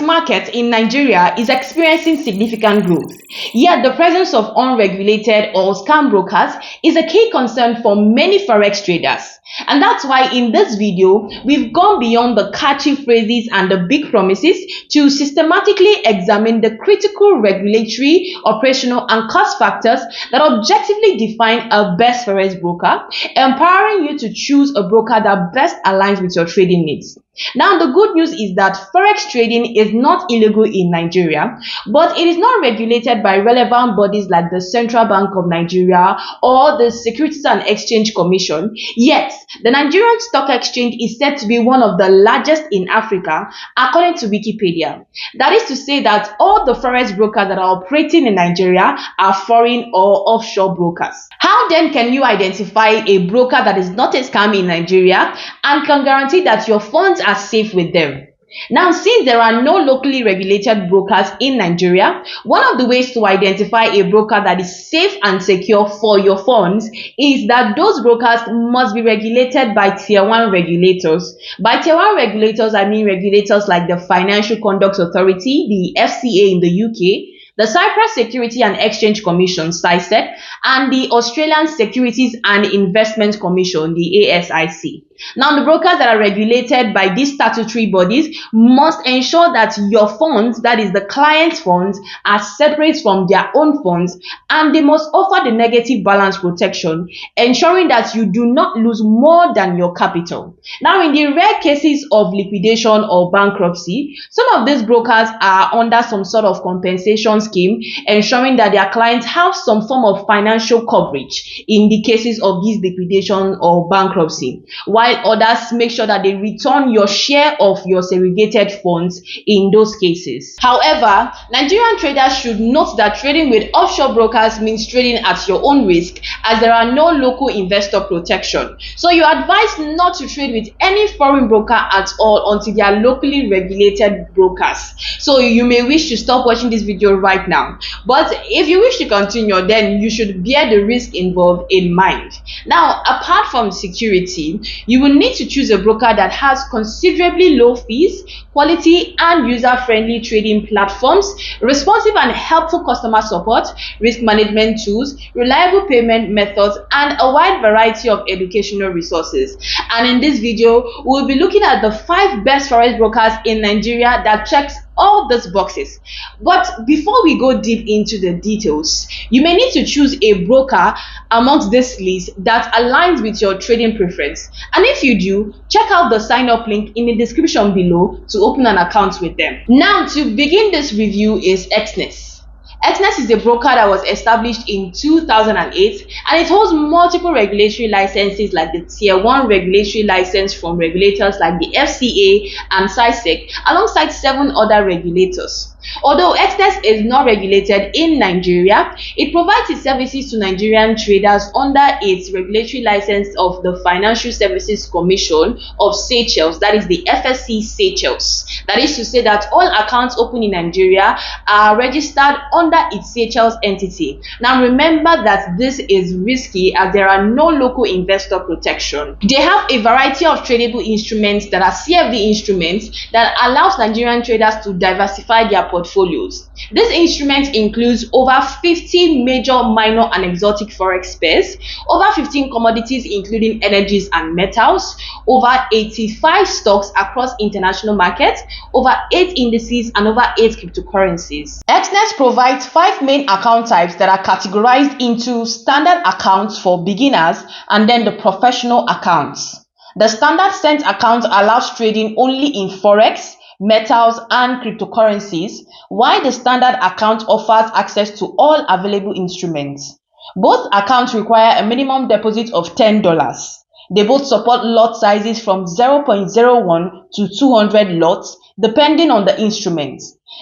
forex market in Nigeria is experiencing significant growth, yet the presence of unregulated or scam brokers is a key concern for many forex traders. And that's why in this video, we've gone beyond the catchy phrases and the big promises to systematically examine the critical regulatory, operational, and cost factors that objectively define a best forex broker, empowering you to choose a broker that best aligns with your trading needs. Now, the good news is that forex trading is not illegal in Nigeria, but it is not regulated by relevant bodies like the Central Bank of Nigeria or the Securities and Exchange Commission. Yet, the Nigerian Stock Exchange is said to be one of the largest in Africa, according to Wikipedia. That is to say that all the forex brokers that are operating in Nigeria are foreign or offshore brokers. How then can you identify a broker that is not a scam in Nigeria and can guarantee that your funds are safe with them? Now, since there are no locally regulated brokers in Nigeria, one of the ways to identify a broker that is safe and secure for your funds is that those brokers must be regulated by Tier 1 regulators. By Tier 1 regulators, I mean regulators like the Financial Conduct Authority, the FCA in the UK, the Cyprus Security and Exchange Commission, CSEC, and the Australian Securities and Investment Commission, the ASIC. Now, the brokers that are regulated by these statutory bodies must ensure that your funds, that is the client's funds, are separate from their own funds, and they must offer the negative balance protection, ensuring that you do not lose more than your capital. Now, in the rare cases of liquidation or bankruptcy, some of these brokers are under some sort of compensation scheme, ensuring that their clients have some form of financial coverage in the cases of this liquidation or bankruptcy, while others make sure that they return your share of your segregated funds in those cases. However, Nigerian traders should note that trading with offshore brokers means trading at your own risk, as there are no local investor protection. So you are advised not to trade with any foreign broker at all until they are locally regulated brokers. So you may wish to stop watching this video right now, but if you wish to continue, then you should bear the risk involved in mind. Now, apart from security, you will need to choose a broker that has considerably low fees, quality and user-friendly trading platforms, responsive and helpful customer support, risk management tools, reliable payment methods, and a wide variety of educational resources. And in this video, we'll be looking at the 5 best forex brokers in Nigeria that checks all these boxes. But before we go deep into the details, you may need to choose a broker amongst this list that aligns with your trading preference. And if you do, check out the sign up link in the description below to open an account with them. Now, to begin this review is Exness. Exness is a broker that was established in 2008, and it holds multiple regulatory licenses like the Tier 1 regulatory license from regulators like the FCA and CSEC, alongside 7 other regulators. Although Exness is not regulated in Nigeria, it provides its services to Nigerian traders under its regulatory license of the Financial Services Commission of Seychelles, that is the FSC Seychelles. That is to say that all accounts open in Nigeria are registered under its Seychelles entity. Now, remember that this is risky as there are no local investor protection. They have a variety of tradable instruments that are CFD instruments that allows Nigerian traders to diversify their portfolios. This instrument includes over 50 major, minor, and exotic forex pairs, over 15 commodities including energies and metals, over 85 stocks across international markets, over 8 indices, and over 8 cryptocurrencies. Exness provides 5 main account types that are categorized into standard accounts for beginners and then the professional accounts. The standard cent account allows trading only in forex, metals, and cryptocurrencies, while the standard account offers access to all available instruments. Both accounts require a minimum deposit of $10. They both support lot sizes from 0.01 to 200 lots, depending on the instrument.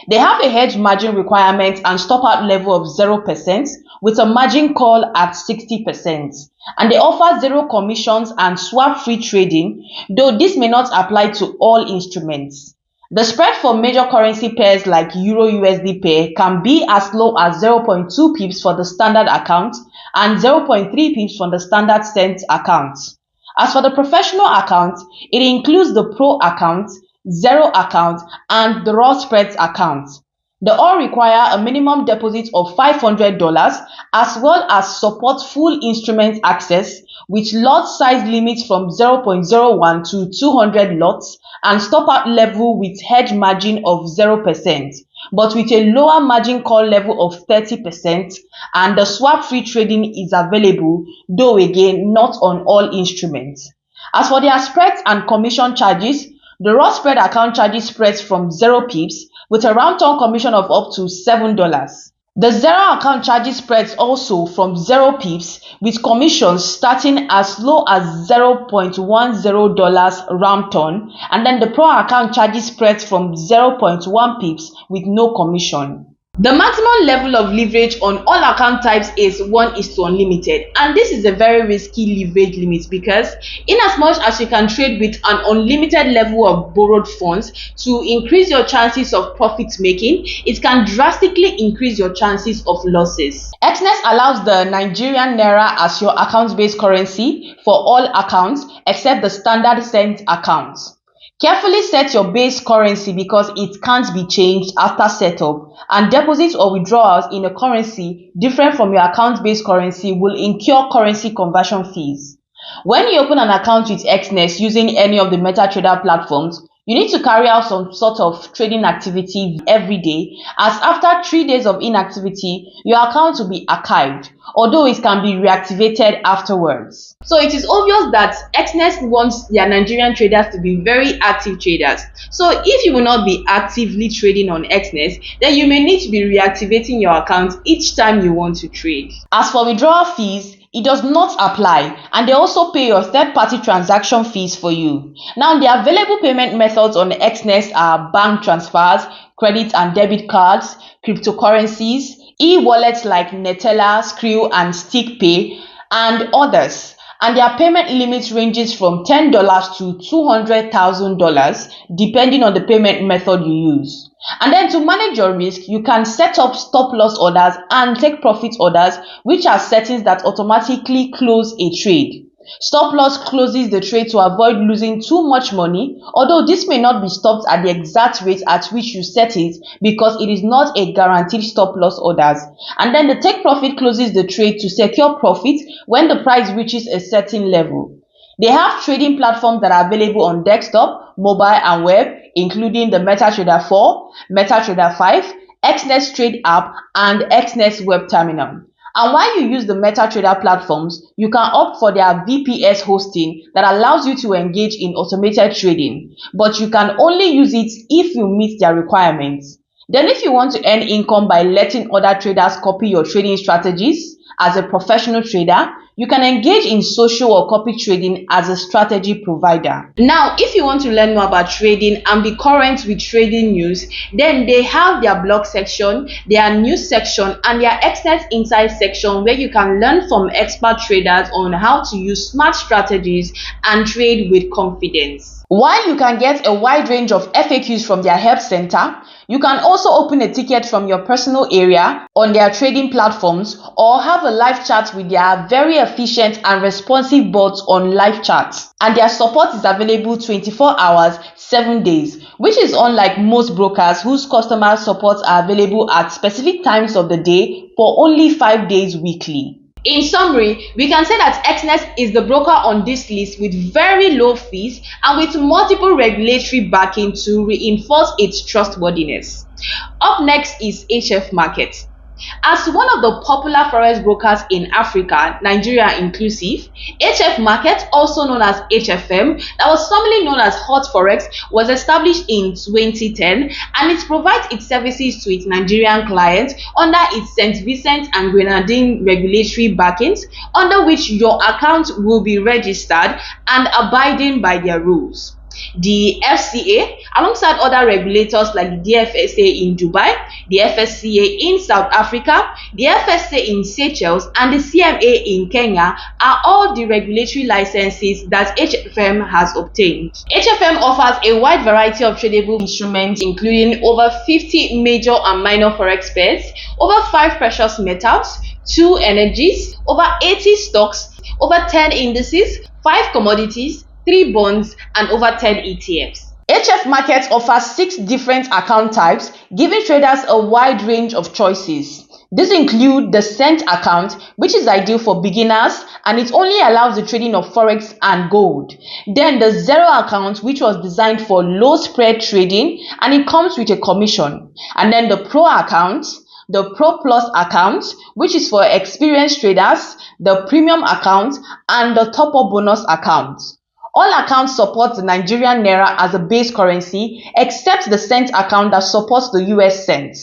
They have a hedge margin requirement and stop-out level of 0%, with a margin call at 60%. And they offer 0 commissions and swap-free trading, though this may not apply to all instruments. The spread for major currency pairs like Euro-USD pair can be as low as 0.2 pips for the standard account and 0.3 pips for the standard cent account. As for the professional account, it includes the Pro account, zero account, and the raw spreads account. They all require a minimum deposit of $500 as well as support full instrument access with lot size limits from 0.01 to 200 lots and stop-out level with hedge margin of 0%, but with a lower margin call level of 30%, and the swap-free trading is available, though again not on all instruments. As for their spreads and commission charges, the raw spread account charges spreads from 0 pips with a round-turn commission of up to $7. The zero account charges spreads also from 0 pips with commissions starting as low as $0.10 round turn, and then the pro account charges spreads from 0.1 pips with no commission. The maximum level of leverage on all account types is 1:1 unlimited, and this is a very risky leverage limit because in as much as you can trade with an unlimited level of borrowed funds to increase your chances of profit making, it can drastically increase your chances of losses. Exness allows the Nigerian Naira as your account-based currency for all accounts except the standard cent accounts. Carefully set your base currency because it can't be changed after setup, and deposits or withdrawals in a currency different from your account-based currency will incur currency conversion fees. When you open an account with Exness using any of the MetaTrader platforms, you need to carry out some sort of trading activity every day, as after 3 days of inactivity, your account will be archived, although it can be reactivated afterwards. So it is obvious that Exness wants their Nigerian traders to be very active traders. So if you will not be actively trading on Exness, then you may need to be reactivating your account each time you want to trade. As for withdrawal fees, it does not apply, and they also pay your third-party transaction fees for you. Now, the available payment methods on Exness are bank transfers, credit and debit cards, cryptocurrencies, e-wallets like Neteller, Skrill, and StickPay, and others. And their payment limit ranges from $10 to $200,000 depending on the payment method you use. And then to manage your risk, you can set up stop loss orders and take profit orders, which are settings that automatically close a trade. Stop loss closes the trade to avoid losing too much money, although this may not be stopped at the exact rate at which you set it because it is not a guaranteed stop loss orders. And then the take profit closes the trade to secure profit when the price reaches a certain level. They have trading platforms that are available on desktop, mobile, and web, including the MetaTrader 4, MetaTrader 5, Exness Trade app, and Exness Web Terminal. And while you use the MetaTrader platforms, you can opt for their VPS hosting that allows you to engage in automated trading, but you can only use it if you meet their requirements. Then if you want to earn income by letting other traders copy your trading strategies as a professional trader, you can engage in social or copy trading as a strategy provider. Now, if you want to learn more about trading and be current with trading news, then they have their blog section, their news section, and their Exness Insight section where you can learn from expert traders on how to use smart strategies and trade with confidence. While you can get a wide range of FAQs from their help center, you can also open a ticket from your personal area on their trading platforms or have a live chat with their very efficient and responsive bots on live chats. And their support is available 24 hours, 7 days, which is unlike most brokers whose customer supports are available at specific times of the day for only 5 days weekly. In summary, we can say that Exness is the broker on this list with very low fees and with multiple regulatory backing to reinforce its trustworthiness. Up next is HF Market. As one of the popular forex brokers in Africa, Nigeria inclusive, HF Market, also known as HFM, that was formerly known as Hot Forex, was established in 2010 and it provides its services to its Nigerian clients under its St. Vincent and Grenadine regulatory backings, under which your account will be registered and abiding by their rules. The FCA, alongside other regulators like the DFSA in Dubai, the FSCA in South Africa, the FSA in Seychelles, and the CMA in Kenya are all the regulatory licenses that HFM has obtained. HFM offers a wide variety of tradable instruments, including over 50 major and minor forex pairs, over 5 precious metals, 2 energies, over 80 stocks, over 10 indices, 5 commodities, 3 bonds, and over 10 ETFs. HF Markets offers 6 different account types, giving traders a wide range of choices. These include the cent account, which is ideal for beginners and it only allows the trading of forex and gold. Then the zero account, which was designed for low spread trading and it comes with a commission. And then the pro account, the Pro Plus account, which is for experienced traders, the premium account, and the top-up bonus account. All accounts support the Nigerian Naira as a base currency, except the cent account that supports the US cent.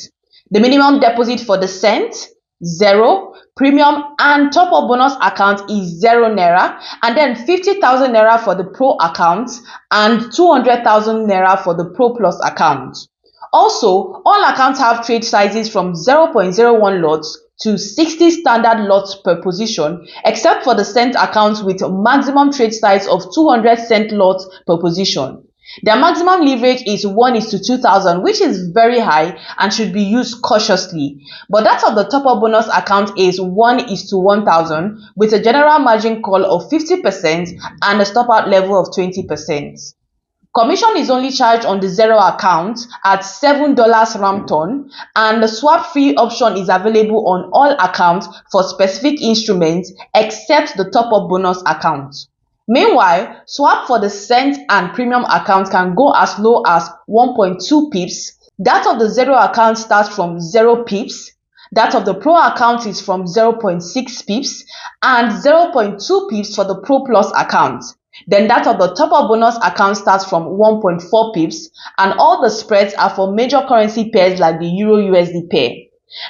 The minimum deposit for the cent, 0, premium and top-up bonus account is 0 Naira, and then 50,000 Naira for the Pro account and 200,000 Naira for the Pro Plus account. Also, all accounts have trade sizes from 0.01 lots to 60 standard lots per position, except for the cent account with a maximum trade size of 200 cent lots per position. Their maximum leverage is 1:2,000, which is very high and should be used cautiously. But that of the top-up bonus account is 1:1,000 with a general margin call of 50% and a stop-out level of 20%. Commission is only charged on the zero account at $7 round ton, and the swap-free option is available on all accounts for specific instruments except the top-up bonus account. Meanwhile, swap for the cent and premium account can go as low as 1.2 pips. That of the zero account starts from 0 pips. That of the pro account is from 0.6 pips and 0.2 pips for the Pro Plus account. Then that of the top-up bonus account starts from 1.4 pips, and all the spreads are for major currency pairs like the Euro-USD pair.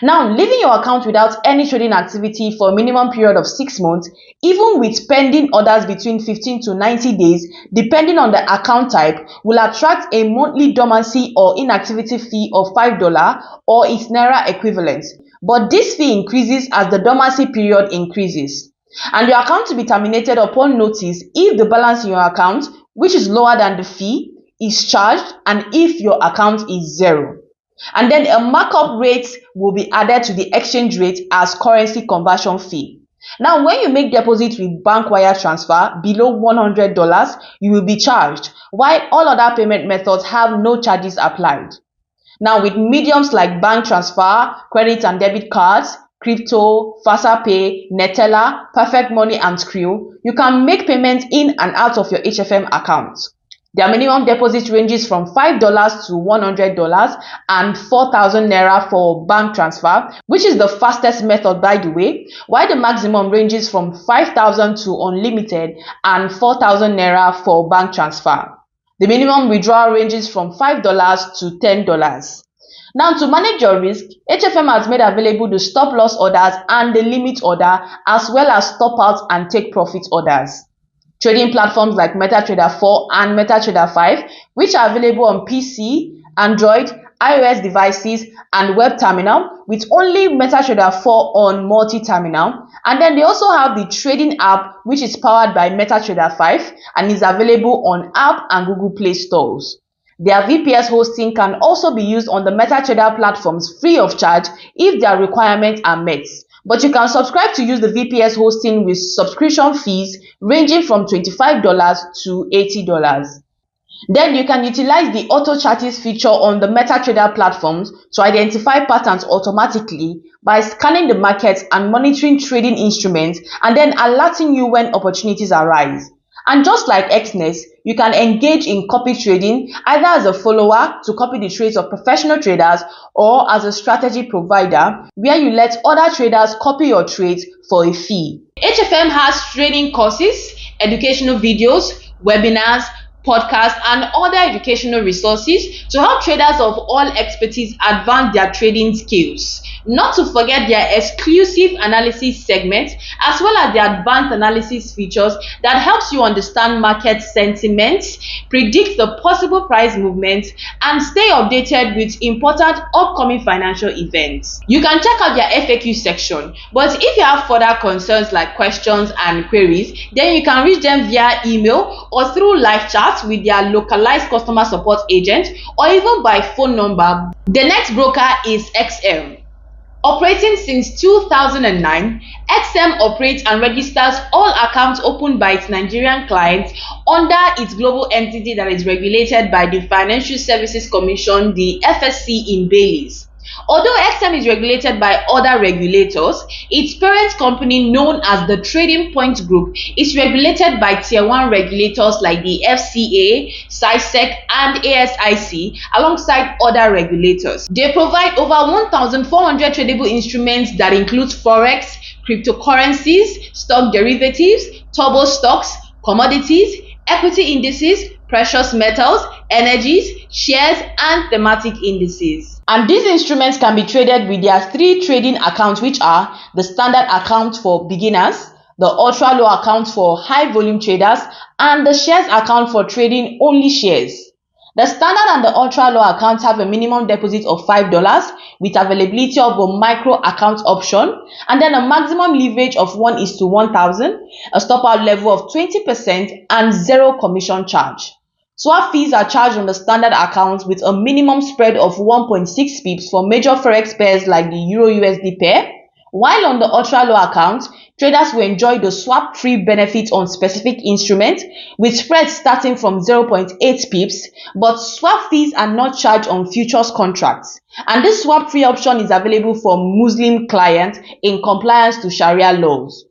Now, leaving your account without any trading activity for a minimum period of 6 months, even with pending orders between 15 to 90 days, depending on the account type, will attract a monthly dormancy or inactivity fee of $5 or its Naira equivalent. But this fee increases as the dormancy period increases. And your account to be terminated upon notice if the balance in your account, which is lower than the fee, is charged and if your account is 0. And then a markup rate will be added to the exchange rate as currency conversion fee. Now, when you make deposits with bank wire transfer below $100, you will be charged, while all other payment methods have no charges applied. Now, with mediums like bank transfer, credit and debit cards, crypto, FasterPay, Neteller, Perfect Money, and Skrill, you can make payments in and out of your HFM account. Their minimum deposit ranges from $5 to $100 and 4,000 Naira for bank transfer, which is the fastest method by the way, while the maximum ranges from 5,000 to unlimited and 4,000 Naira for bank transfer. The minimum withdrawal ranges from $5 to $10. Now, to manage your risk, HFM has made available the stop loss orders and the limit order, as well as stop out and take profit orders. Trading platforms like MetaTrader 4 and MetaTrader 5, which are available on PC, Android, iOS devices, and web terminal, with only MetaTrader 4 on multi-terminal. And then they also have the trading app, which is powered by MetaTrader 5 and is available on App and Google Play stores. Their VPS hosting can also be used on the MetaTrader platforms free of charge if their requirements are met. But you can subscribe to use the VPS hosting with subscription fees ranging from $25 to $80. Then you can utilize the auto charts feature on the MetaTrader platforms to identify patterns automatically by scanning the markets and monitoring trading instruments and then alerting you when opportunities arise. And just like Exness, you can engage in copy trading either as a follower to copy the trades of professional traders or as a strategy provider where you let other traders copy your trades for a fee. HFM has training courses, educational videos, webinars, podcasts, and other educational resources to help traders of all expertise advance their trading skills. Not to forget their exclusive analysis segment, as well as the advanced analysis features that helps you understand market sentiments, predict the possible price movements, and stay updated with important upcoming financial events. You can check out their FAQ section, but if you have further concerns like questions and queries, then you can reach them via email or through live chat with their localized customer support agent or even by phone number. The next broker is XM. Operating since 2009, XM operates and registers all accounts opened by its Nigerian clients under its global entity that is regulated by the Financial Services Commission, the FSC, in Baileys. Although XM is regulated by other regulators, its parent company, known as the Trading Point Group, is regulated by Tier 1 regulators like the FCA, SISEC, and ASIC, alongside other regulators. They provide over 1,400 tradable instruments that include forex, cryptocurrencies, stock derivatives, turbo stocks, commodities, equity indices, precious metals, energies, shares, and thematic indices. And these instruments can be traded with their 3 trading accounts, which are the standard account for beginners, the ultra low account for high volume traders, and the shares account for trading only shares. The standard and the ultra low accounts have a minimum deposit of $5 with availability of a micro account option, and then a maximum leverage of 1:1,000, a stop out level of 20%, and 0 commission charge. Swap fees are charged on the standard accounts with a minimum spread of 1.6 pips for major forex pairs like the Euro-USD pair, while on the ultra-low account, traders will enjoy the swap-free benefit on specific instruments with spreads starting from 0.8 pips, but swap fees are not charged on futures contracts. And this swap-free option is available for Muslim clients in compliance to Sharia laws.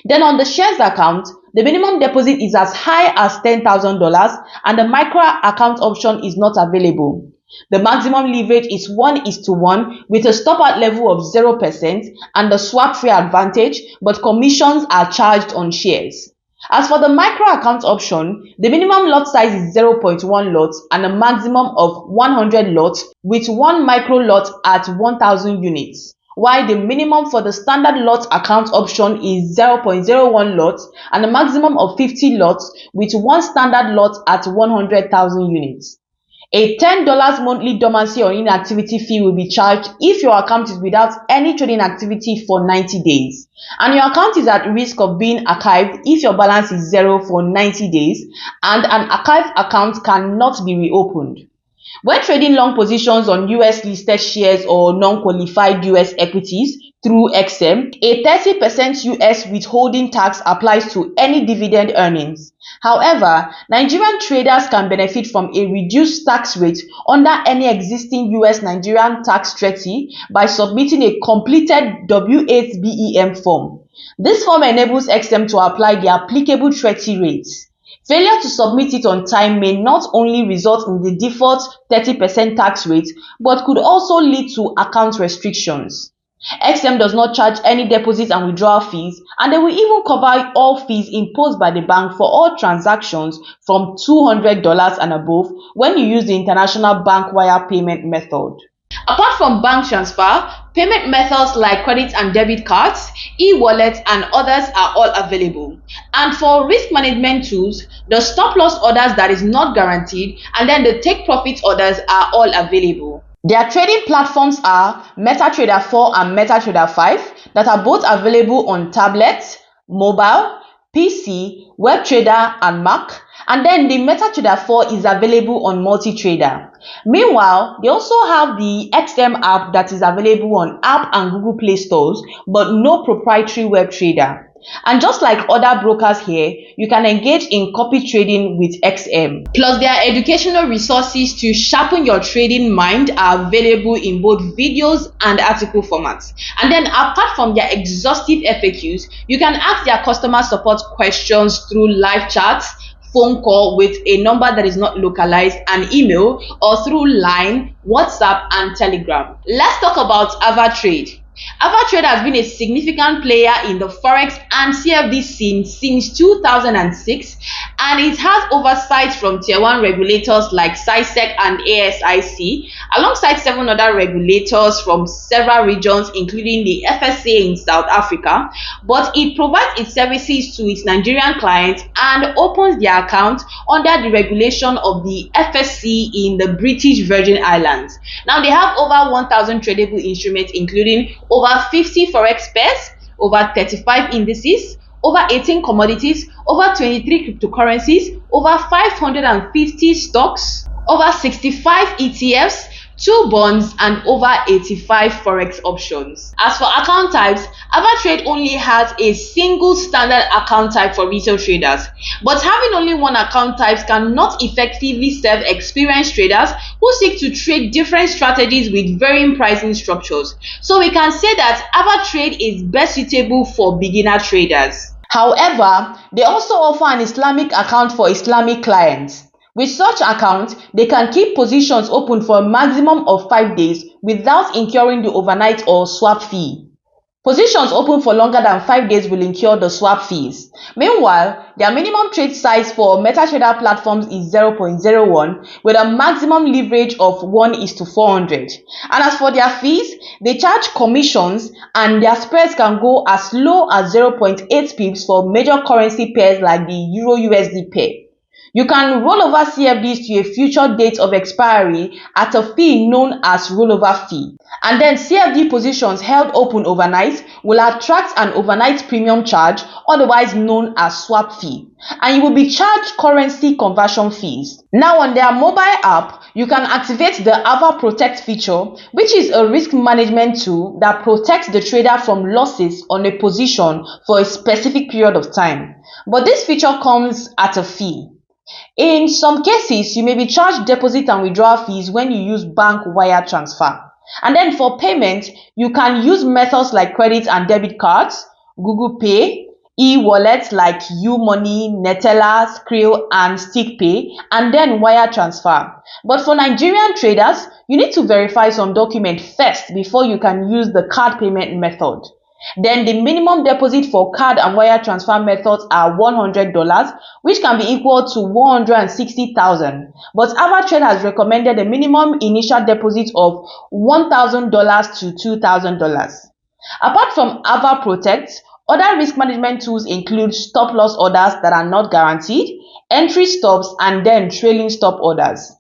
Then on the shares account, the minimum deposit is as high as $10,000 and the micro account option is not available. The maximum leverage is 1:1 with a stop out level of 0% and the swap free advantage, but commissions are charged on shares. As for the micro account option, the minimum lot size is 0.1 lots and a maximum of 100 lots with 1 micro lot at 1,000 units. While the minimum for the standard lot account option is 0.01 lots and a maximum of 50 lots with 1 standard lot at 100,000 units. A $10 monthly dormancy or inactivity fee will be charged if your account is without any trading activity for 90 days. And your account is at risk of being archived if your balance is 0 for 90 days and an archived account cannot be reopened. When trading long positions on US listed shares or non-qualified US equities through XM, a 30% US withholding tax applies to any dividend earnings. However, Nigerian traders can benefit from a reduced tax rate under any existing US Nigerian tax treaty by submitting a completed W8 BEM form. This form enables XM to apply the applicable treaty rates. Failure to submit it on time may not only result in the default 30% tax rate, but could also lead to account restrictions. XM does not charge any deposit and withdrawal fees, and they will even cover all fees imposed by the bank for all transactions from $200 and above when you use the international bank wire payment method. Apart from bank transfer, payment methods like credit and debit cards, e-wallets, and others are all available. And for risk management tools, the stop loss orders that is not guaranteed and then the take profit orders are all available. Their trading platforms are MetaTrader 4 and MetaTrader 5 that are both available on tablets, mobile, PC, WebTrader, and Mac. And then the MetaTrader 4 is available on multi-trader. Meanwhile, they also have the XM app that is available on App and Google Play stores, but no proprietary web trader. And just like other brokers here, you can engage in copy trading with XM. Plus, their educational resources to sharpen your trading mind are available in both videos and article formats. And then apart from their exhaustive FAQs, you can ask their customer support questions through live chats, phone call with a number that is not localized, and email, or through Line, WhatsApp, and Telegram. Let's talk about AvaTrade. AvaTrade has been a significant player in the Forex and CFD scene since 2006, and it has oversight from Tier 1 regulators like SISEC and ASIC, alongside 7 other regulators from several regions, including the FSA in South Africa. But it provides its services to its Nigerian clients and opens their account under the regulation of the FSC in the British Virgin Islands. Now, they have over 1,000 tradable instruments, including over 50 forex pairs, over 35 indices, over 18 commodities, over 23 cryptocurrencies, over 550 stocks, over 65 ETFs, 2 bonds, and over 85 forex options. As for account types, AvaTrade only has a single standard account type for retail traders, but having only one account type cannot effectively serve experienced traders who seek to trade different strategies with varying pricing structures. So we can say that AvaTrade is best suitable for beginner traders. However, they also offer an Islamic account for Islamic clients. With such account, they can keep positions open for a maximum of 5 days without incurring the overnight or swap fee. Positions open for longer than 5 days will incur the swap fees. Meanwhile, their minimum trade size for MetaTrader platforms is 0.01 with a maximum leverage of 1:400. And as for their fees, they charge commissions and their spreads can go as low as 0.8 pips for major currency pairs like the Euro-USD pair. You can roll over CFDs to a future date of expiry at a fee known as rollover fee. And then CFD positions held open overnight will attract an overnight premium charge, otherwise known as swap fee. And you will be charged currency conversion fees. Now on their mobile app, you can activate the AvaProtect feature, which is a risk management tool that protects the trader from losses on a position for a specific period of time. But this feature comes at a fee. In some cases, you may be charged deposit and withdrawal fees when you use bank wire transfer. And then for payment, you can use methods like credit and debit cards, Google Pay, e-wallets like uMoney, Neteller, Skrill, and StickPay, and then wire transfer. But for Nigerian traders, you need to verify some documents first before you can use the card payment method. Then the minimum deposit for card and wire transfer methods are $100, which can be equal to 160,000. But AvaTrade has recommended a minimum initial deposit of $1,000 to $2,000. Apart from AvaProtect, other risk management tools include stop loss orders that are not guaranteed, entry stops, and then trailing stop orders.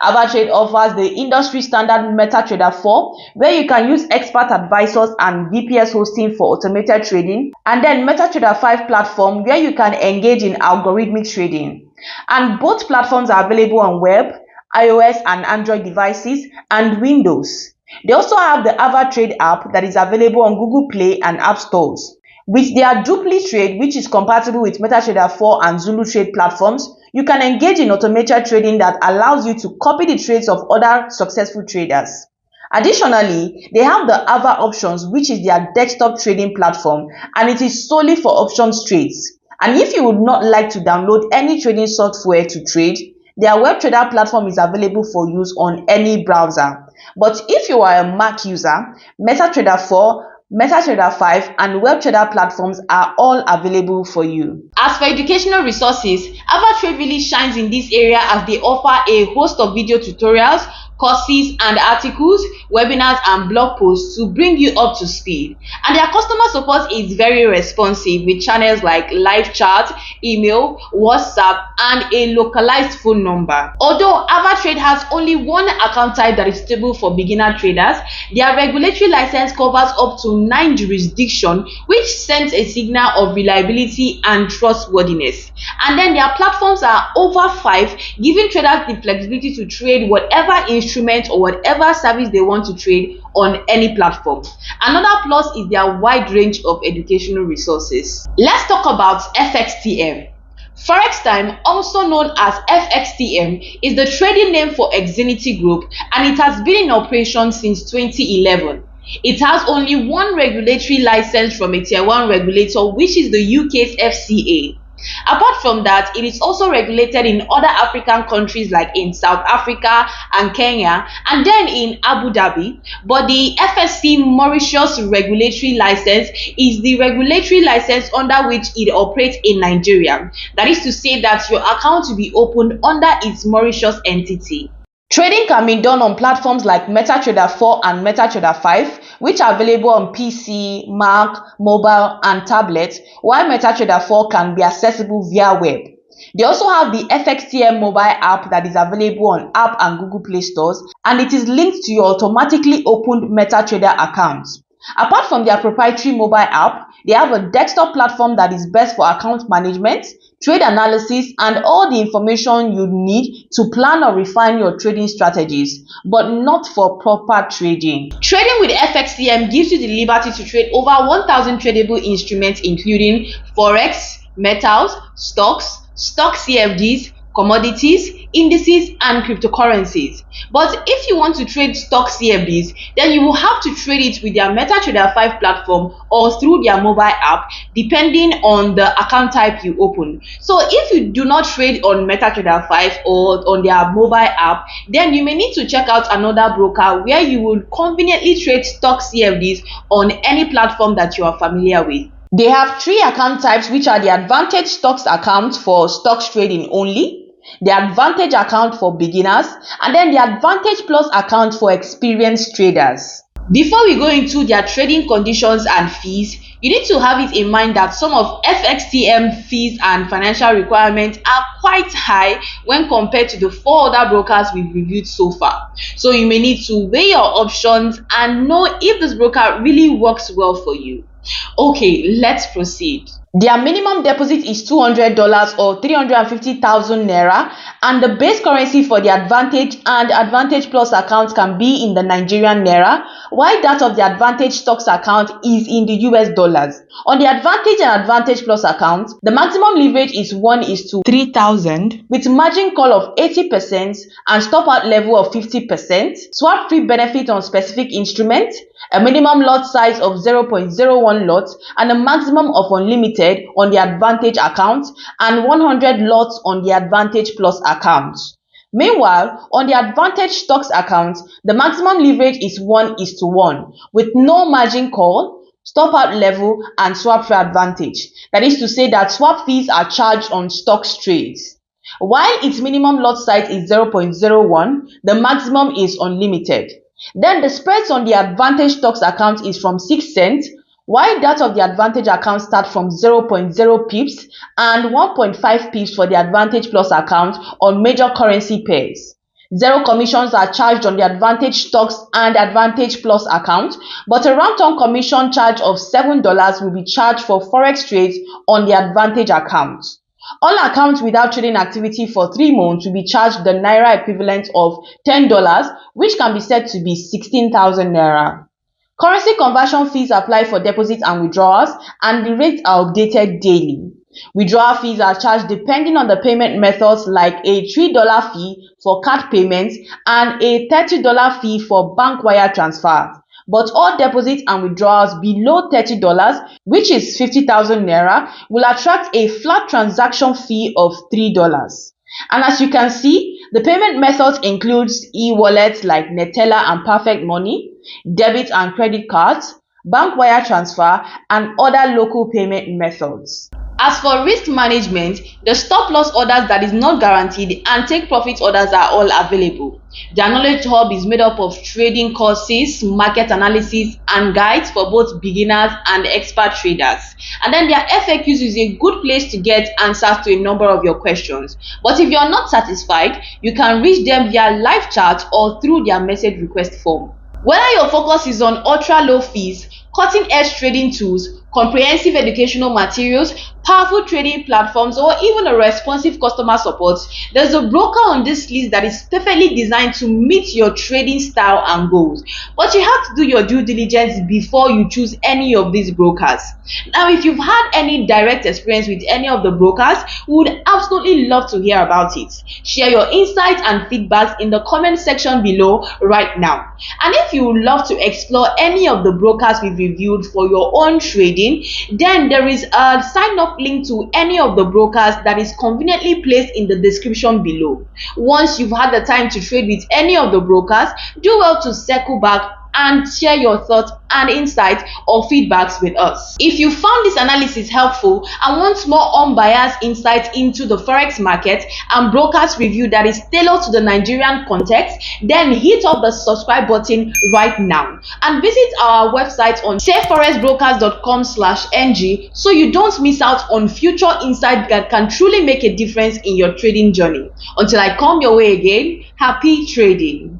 AvaTrade offers the industry standard MetaTrader 4, where you can use expert advisors and VPS hosting for automated trading, and then MetaTrader 5 platform, where you can engage in algorithmic trading. And both platforms are available on web, iOS and Android devices, and Windows. They also have the AvaTrade app that is available on Google Play and App Stores. With their DupliTrade, which is compatible with MetaTrader 4 and ZuluTrade platforms, you can engage in automated trading that allows you to copy the trades of other successful traders. Additionally, they have the Ava Options, which is their desktop trading platform, and it is solely for options trades. And if you would not like to download any trading software to trade, their web trader platform is available for use on any browser. But if you are a Mac user, MetaTrader 4, MetaTrader 5 and web trader platforms are all available for you. As for educational resources, AvaTrade really shines in this area as they offer a host of video tutorials, courses and articles, webinars and blog posts to bring you up to speed. And their customer support is very responsive with channels like live chat, email, WhatsApp and a localized phone number. Although AvaTrade has only one account type that is suitable for beginner traders, their regulatory license covers up to 9 jurisdictions, which sends a signal of reliability and trustworthiness. And then their platforms are over 5, giving traders the flexibility to trade whatever instrument or whatever service they want to trade on any platform. Another plus is their wide range of educational resources. Let's talk about FXTM. Forex Time, also known as FXTM, is the trading name for Exness Group, and it has been in operation since 2011. It has only one regulatory license from a Tier 1 regulator, which is the UK's FCA. Apart from that, it is also regulated in other African countries like in South Africa and Kenya, and then in Abu Dhabi. But the FSC Mauritius regulatory license is the regulatory license under which it operates in Nigeria. That is to say that your account will be opened under its Mauritius entity. Trading can be done on platforms like MetaTrader 4 and MetaTrader 5, which are available on PC, Mac, mobile, and tablet, while MetaTrader 4 can be accessible via web. They also have the FXTM mobile app that is available on App and Google Play stores, and it is linked to your automatically opened MetaTrader account. Apart from their proprietary mobile app, they have a desktop platform that is best for account management, trade analysis, and all the information you need to plan or refine your trading strategies, but not for proper trading. Trading with FXTM gives you the liberty to trade over 1,000 tradable instruments, including forex, metals, stocks, stock CFDs, commodities, indices, and cryptocurrencies. But if you want to trade stock CFDs, then you will have to trade it with their MetaTrader 5 platform or through their mobile app, depending on the account type you open. So if you do not trade on MetaTrader 5 or on their mobile app, then you may need to check out another broker where you will conveniently trade stock CFDs on any platform that you are familiar with. They have 3 account types, which are the Advantage Stocks account for stocks trading only, the Advantage account for beginners, and then the Advantage Plus account for experienced traders. Before we go into their trading conditions and fees, you need to have it in mind that some of FXTM fees and financial requirements are quite high when compared to the 4 other brokers we've reviewed so far. So you may need to weigh your options and know if this broker really works well for you. Okay, let's proceed. Their minimum deposit is $200 or 350,000 Naira, and the base currency for the Advantage and Advantage Plus accounts can be in the Nigerian Naira, while that of the Advantage Stocks account is in the US dollars. On the Advantage and Advantage Plus account, the maximum leverage is 1:3,000 with margin call of 80% and stop out level of 50%, swap free benefit on specific instruments, a minimum lot size of 0.01 lots, and a maximum of unlimited on the Advantage account and 100 lots on the Advantage Plus account. Meanwhile, on the Advantage Stocks account, the maximum leverage is 1:1 with no margin call, stop out level, and swap free advantage. That is to say that swap fees are charged on stocks trades. While its minimum lot size is 0.01, the maximum is unlimited. Then the spreads on the Advantage Stocks account is from 6 cents, while that of the Advantage account starts from 0.0 pips and 1.5 pips for the Advantage Plus account on major currency pairs. 0 commissions are charged on the Advantage Stocks and Advantage Plus account, but a round-term commission charge of $7 will be charged for forex trades on the Advantage account. All accounts without trading activity for 3 months will be charged the Naira equivalent of $10, which can be said to be 16,000 Naira. Currency conversion fees apply for deposits and withdrawals, and the rates are updated daily. Withdrawal fees are charged depending on the payment methods, like a $3 fee for card payments and a $30 fee for bank wire transfers. But all deposits and withdrawals below $30, which is 50,000 Naira, will attract a flat transaction fee of $3. And as you can see, the payment methods includes e-wallets like Neteller and Perfect Money, debit and credit cards, bank wire transfer, and other local payment methods. As for risk management, the stop loss orders that is not guaranteed and take profit orders are all available. Their knowledge hub is made up of trading courses, market analysis, and guides for both beginners and expert traders. And then their FAQs is a good place to get answers to a number of your questions. But if you are not satisfied, you can reach them via live chat or through their message request form. Whether your focus is on ultra low fees, cutting-edge trading tools, comprehensive educational materials, powerful trading platforms, or even a responsive customer support, there's a broker on this list that is perfectly designed to meet your trading style and goals. But you have to do your due diligence before you choose any of these brokers. Now, if you've had any direct experience with any of the brokers, we would absolutely love to hear about it. Share your insights and feedbacks in the comment section below right now. And if you would love to explore any of the brokers we've reviewed for your own trading, then there is a sign up link to any of the brokers that is conveniently placed in the description below. Once you've had the time to trade with any of the brokers, do well to circle back and share your thoughts and insights or feedbacks with us. If you found this analysis helpful and want more unbiased insights into the forex market and brokers review that is tailored to the Nigerian context, then hit up the subscribe button right now and visit our website on safeforexbrokers.com/ng so you don't miss out on future insights that can truly make a difference in your trading journey. Until I come your way again, happy trading.